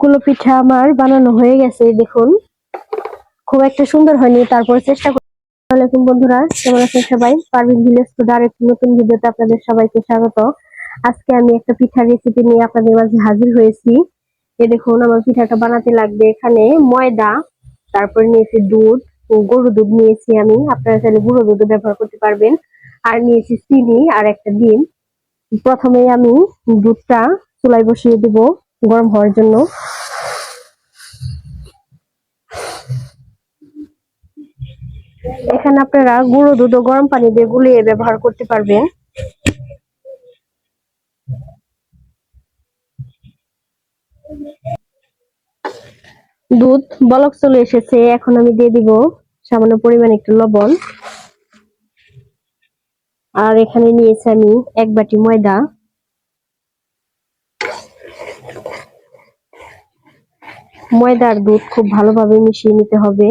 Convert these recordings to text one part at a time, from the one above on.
সবগুলো পিঠা আমার বানানো হয়ে গেছে। দেখুন খুব একটা সুন্দর হয়নি, তারপর চেষ্টা করি। আসসালামু বন্ধুরা, কেমন আছেন সবাই? পারভিন ভিলেজ ফুড আর একটি নতুন ভিডিওতে আপনাদের সবাইকে স্বাগত। আজকে আমি একটা পিঠার রেসিপি নিয়ে আপনাদের মাঝে হাজির হয়েছি। দেখুন আমার পিঠাটা বানাতে লাগবে এখানে ময়দা, তারপর নিয়েছি দুধ, গরু দুধ নিয়েছি আমি, আপনারা চাইলে গুঁড়ো দুধ ব্যবহার করতে পারবেন। আর নিয়েছি চিনি আর একটা ডিম। প্রথমে আমি দুধটা চুলায় বসিয়ে দেব গরম হওয়ার জন্য। এখানে আপনারা গুঁড়ো দুধ ও গরম পানি দিয়ে গুলিয়ে ব্যবহার করতে পারবেন। দুধ বলক চলে এসেছে, এখন আমি দিয়ে দিব সামান্য পরিমাণ একটু লবণ। আর এখানে নিয়েছি আমি এক বাটি ময়দা। ময়দা আর দুধ খুব ভালোভাবে মিশিয়ে নিতে হবে।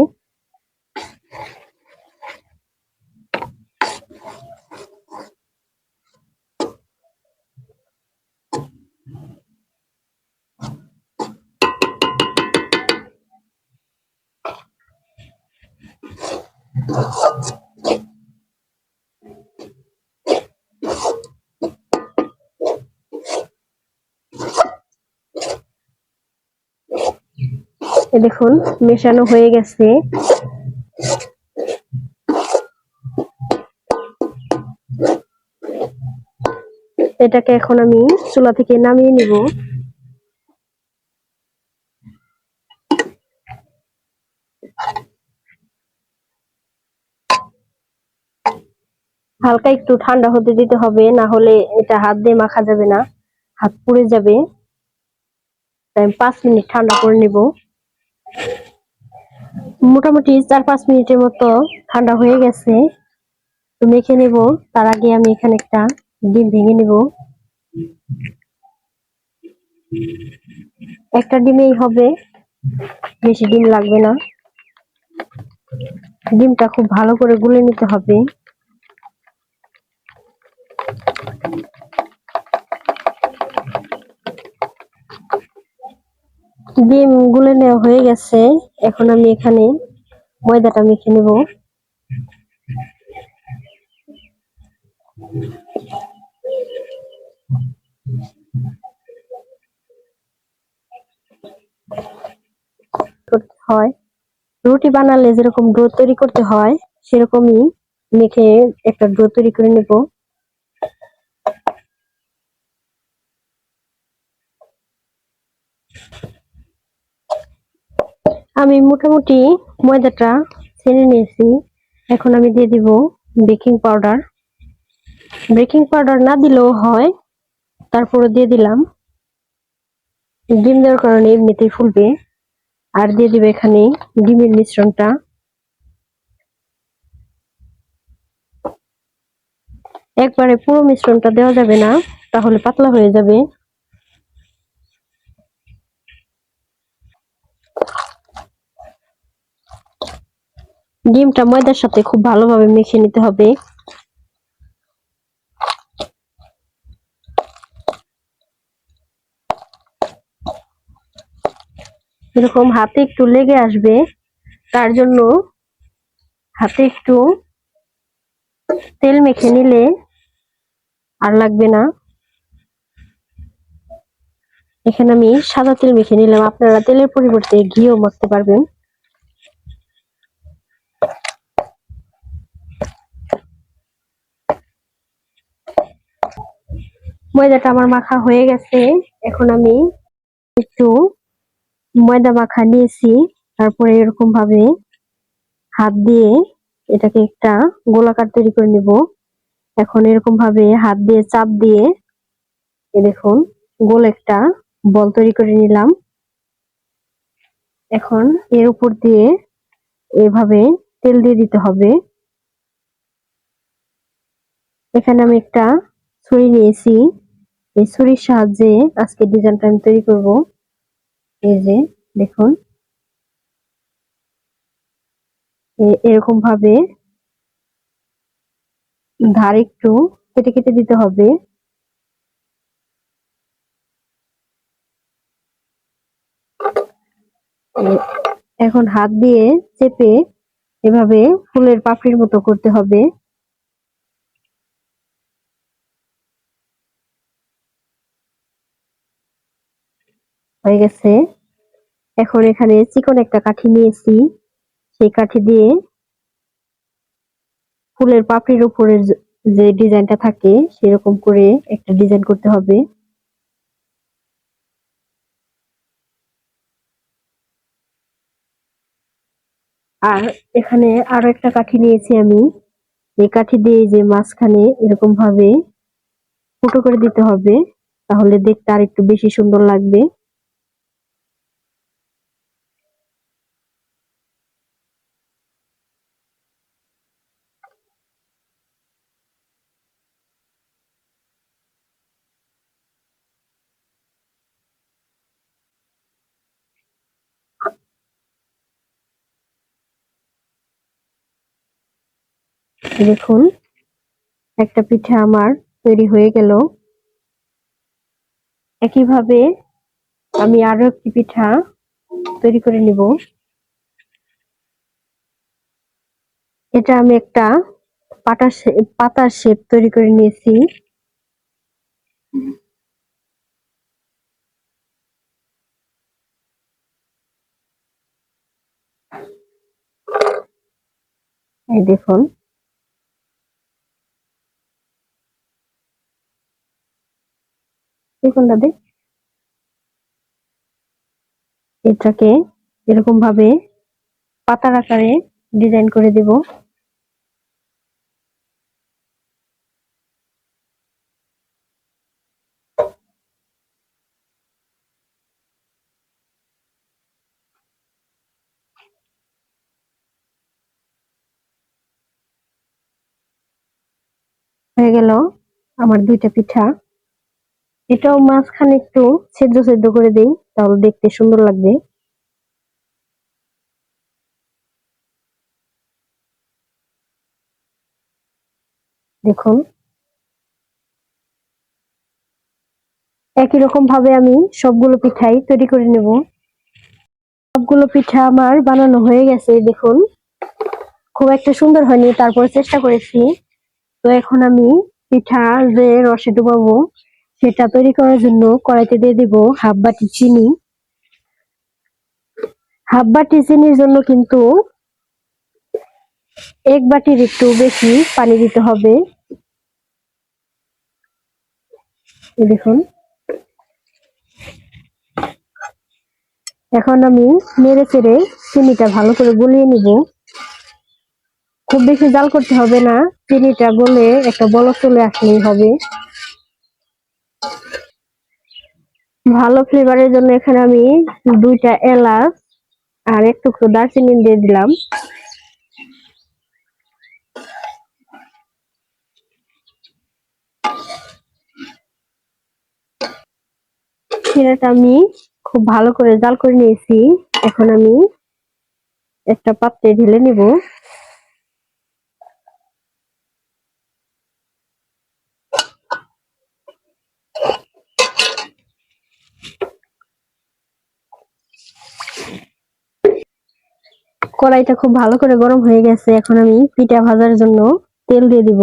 দেখুন মেশানো হয়ে গেছে। এটাকে এখন আমি চুলা থেকে নামিয়ে নিব। হালকা একটু ঠান্ডা হতে দিতে হবে, না হলে এটা হাত দিয়ে মাখা যাবে না, হাত পুড়ে যাবে। তাই 5 মিনিট ঠান্ডা করে নেব। মোটামুটি 4-5 মিনিটের মতো ঠান্ডা হয়ে গেছে, তো মেখে নেব। তার আগে আমি এখানে একটা ডিম ভেঙে নেব। একটা ডিমেই হবে, বেশি ডিম লাগবে না। ডিমটা খুব ভালো করে গুলে নিতে হবে। ডিম গুলে নেওয়া হয়ে গেছে, এখন আমি এখানে ময়দাটা মেখে নেব। হয় রুটি বানালে যেরকম ডো তৈরি করতে হয়, সেরকমই মেখে একটা ডো তৈরি করে নেব। আমি মোটামুটি ময়দাটা ছেড়ে নিয়েছি। এখন আমি দিয়ে দিব বেকিং পাউডার। বেকিং পাউডার না দিলেও হয়, তারপরে দিয়ে দিলাম। ডিম দেওয়ার কারণে এমনিতেই ফুলবে। আর দিয়ে দিবে এখানে ডিমের মিশ্রণটা। একবারে পুরো মিশ্রণটা দেওয়া যাবে না, তাহলে পাতলা হয়ে যাবে। ডিমটা ময়দার সাথে খুব ভালোভাবে মেখে নিতে হবে। এরকম হাতে একটু লেগে আসবে, তার জন্য হাতে একটু তেল মেখে নিলে আর লাগবে না। এখানে আমি সাদা তেল মেখে নিলাম, আপনারা তেলের পরিবর্তে ঘিও মাখতে পারবেন। ময়দাটা আমার মাখা হয়ে গেছে, এখন আমি একটু ময়দা মাখা নিয়েছি, তারপরে এরকম ভাবে হাত দিয়ে এটাকে একটা গোলাকার তৈরি করে নিব। এখন এরকম ভাবে হাত দিয়ে চাপ দিয়ে দেখুন গোল একটা বল তৈরি করে নিলাম। এখন এর উপর দিয়ে এভাবে তেল দিয়ে দিতে হবে। এখানে আমি একটা ছুরি নিয়েছি, এই ছুরির সাহায্যে আজকে ডিজাইনটা আমি তৈরি করব। এই যে দেখুন এরকম ভাবে ধার একটু কেটে কেটে দিতে হবে। এ- এখন হাত দিয়ে চেপে এভাবে ফুলের পাপড়ির মতো করতে হবে। হয়ে গেছে। এখন এখানে চিকন একটা কাঠি নিয়েছি, সেই কাঠি দিয়ে ফুলের পাপড়ির উপরে যে ডিজাইনটা থাকে সেরকম করে একটা ডিজাইন করতে হবে। আর এখানে আরো একটা কাঠি নিয়েছি আমি, এই কাঠি দিয়ে যে মাঝখানে এরকম ভাবে ফুটো করে দিতে হবে, তাহলে দেখতে আর একটু বেশি সুন্দর লাগবে। দেখুন, একটা পিঠা আমার তৈরি হয়ে গেল। একইভাবে আমি আরো একটি পিঠা তৈরি করে নিব। এটা আমি একটা পাতার শেপ তৈরি করে নিয়েছি। এই দেখুন, দেখুন দাদি, এটাকে এরকম ভাবে পাতার আকারে ডিজাইন করে দিব। হয়ে গেল আমার দুইটা পিঠা। এটাও মাঝখানে একটু ছিদ্র ছিদ্র করে দেই, তাহলে দেখতে সুন্দর লাগবে। দেখুন, একই রকম ভাবে আমি সবগুলো পিঠাই তৈরি করে নেব। সবগুলো পিঠা আমার বানানো হয়ে গেছে। দেখুন, খুব একটা সুন্দর হয়নি, তারপর চেষ্টা করেছি। তো এখন আমি পিঠা যে রসে ডুবাবো সেটা তৈরি করার জন্য কড়াইতে দিয়ে দিব হাফ বাটি চিনি। হাফ বাটি চিনির জন্য কিন্তু 1 বাটির একটু বেশি পানি দিতে হবে। এই দেখুন, এখন আমি নেড়ে চেড়ে চিনিটা ভালো করে গলিয়ে নিব। খুব বেশি জাল করতে হবে না, চিনিটা গলে একটা বলক চলে আসলেই হবে। ভালো ফ্লেভারের জন্য এখানে আমি 2টা এলাচ আর একটু দারচিনি দিয়ে দিলাম। চিনিটা আমি খুব ভালো করে জাল করে নিয়েছি। এখন আমি একটা পাত্রে ঢেলে নিব। কড়াইটা খুব ভালো করে গরম হয়ে গেছে, এখন আমি পিঠা ভাজার জন্য তেল দিয়ে দিব।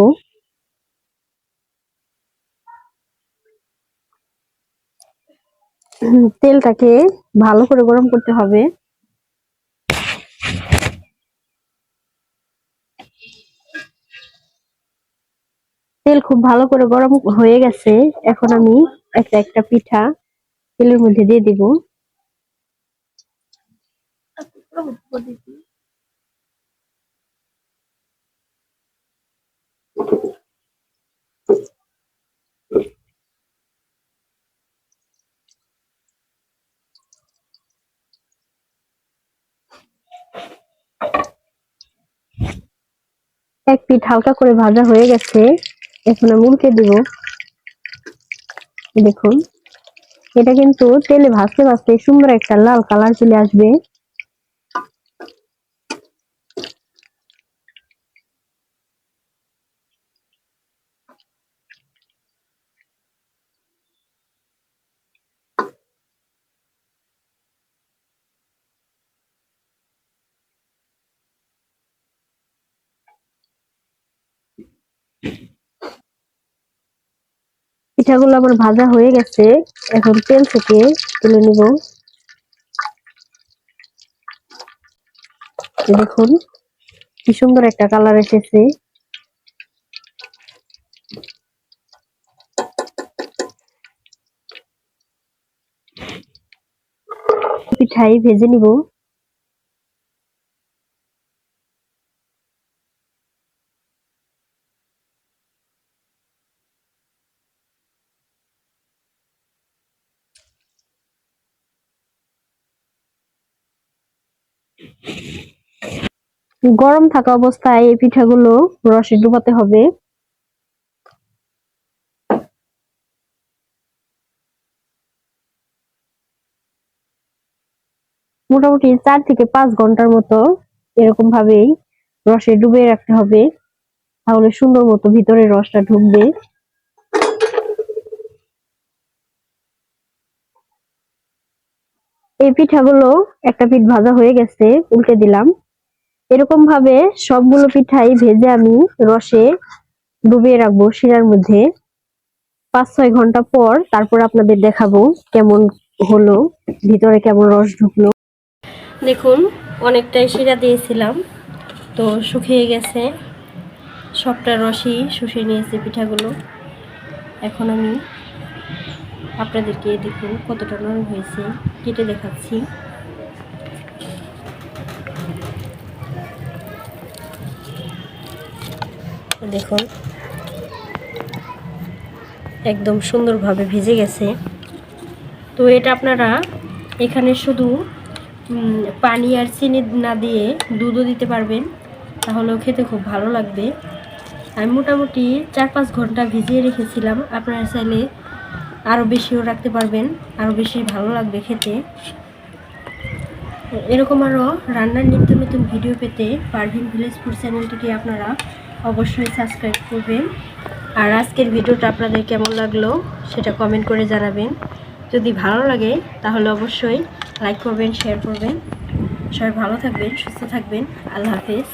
তেলটাকে ভালো করে গরম করতে হবে। তেল খুব ভালো করে গরম হয়ে গেছে, এখন আমি একটা একটা পিঠা তেলের মধ্যে দিয়ে দিব। এক পিঠ হালকা করে ভাজা হয়ে গেছে, এখন আমি উল্টে দিব। দেখুন, এটা কিন্তু তেলে ভাজতে ভাজতে সুন্দর একটা লাল কালার চলে আসবে। পিঠাগুলো আমার ভাজা হয়ে গেছে, এখন তেল থেকে তুলে নিব। দেখুন কি সুন্দর একটা কালার এসেছে। পিঠাই ভেজে নিব। গরম থাকা অবস্থায় এই পিঠাগুলো রসে ডুবাতে হবে। মোটামুটি 4 থেকে 5 ঘন্টার মতো এরকম ভাবেই রসে ডুবিয়ে রাখতে হবে, তাহলে সুন্দর মতো ভিতরে রসটা ঢুকবে। এই পিঠাগুলো একটা পিঠ ভাজা হয়ে গেছে, উল্টে দিলাম। এরকম ভাবে সবগুলো পিঠাই ভেজে আমি রসে ডুবিয়ে রাখবো শিরার মধ্যে। 5-6 ঘন্টা পর তারপর আপনাদের দেখাবো কেমন হলো, ভিতরে কেমন রস ঢুকলো। দেখুন অনেকটাই শিরা দিয়েছিলাম, তো শুকিয়ে গেছে, সবটা রসই শুষিয়ে নিয়েছে পিঠাগুলো। এখন আমি আপনাদেরকে দেখুন কতটা নরম হয়েছে, কেটে দেখাচ্ছি। দেখুন একদম সুন্দরভাবে ভিজে গেছে। তো এটা আপনারা এখানে শুধু পানি আর চিনি না দিয়ে দুধও দিতে পারবেন, তাহলেও খেতে খুব ভালো লাগবে। আমি মোটামুটি 4-5 ঘন্টা ভিজিয়ে রেখেছিলাম, আপনারা চাইলে আরও বেশিও রাখতে পারবেন, আরও বেশি ভালো লাগবে খেতে। এরকম আরও রান্নার নিত্য নতুন ভিডিও পেতে পারভিন ভিলেজ ফুড চ্যানেলটিকে আপনারা অবশ্যই সাবস্ক্রাইব করবেন। আর আজকের ভিডিওটা আপনাদের কেমন লাগলো সেটা কমেন্ট করে জানাবেন। যদি ভালো লাগে তাহলে অবশ্যই লাইক করবেন, শেয়ার করবেন। সবাই ভালো থাকবেন, সুস্থ থাকবেন। আল্লাহ হাফেজ।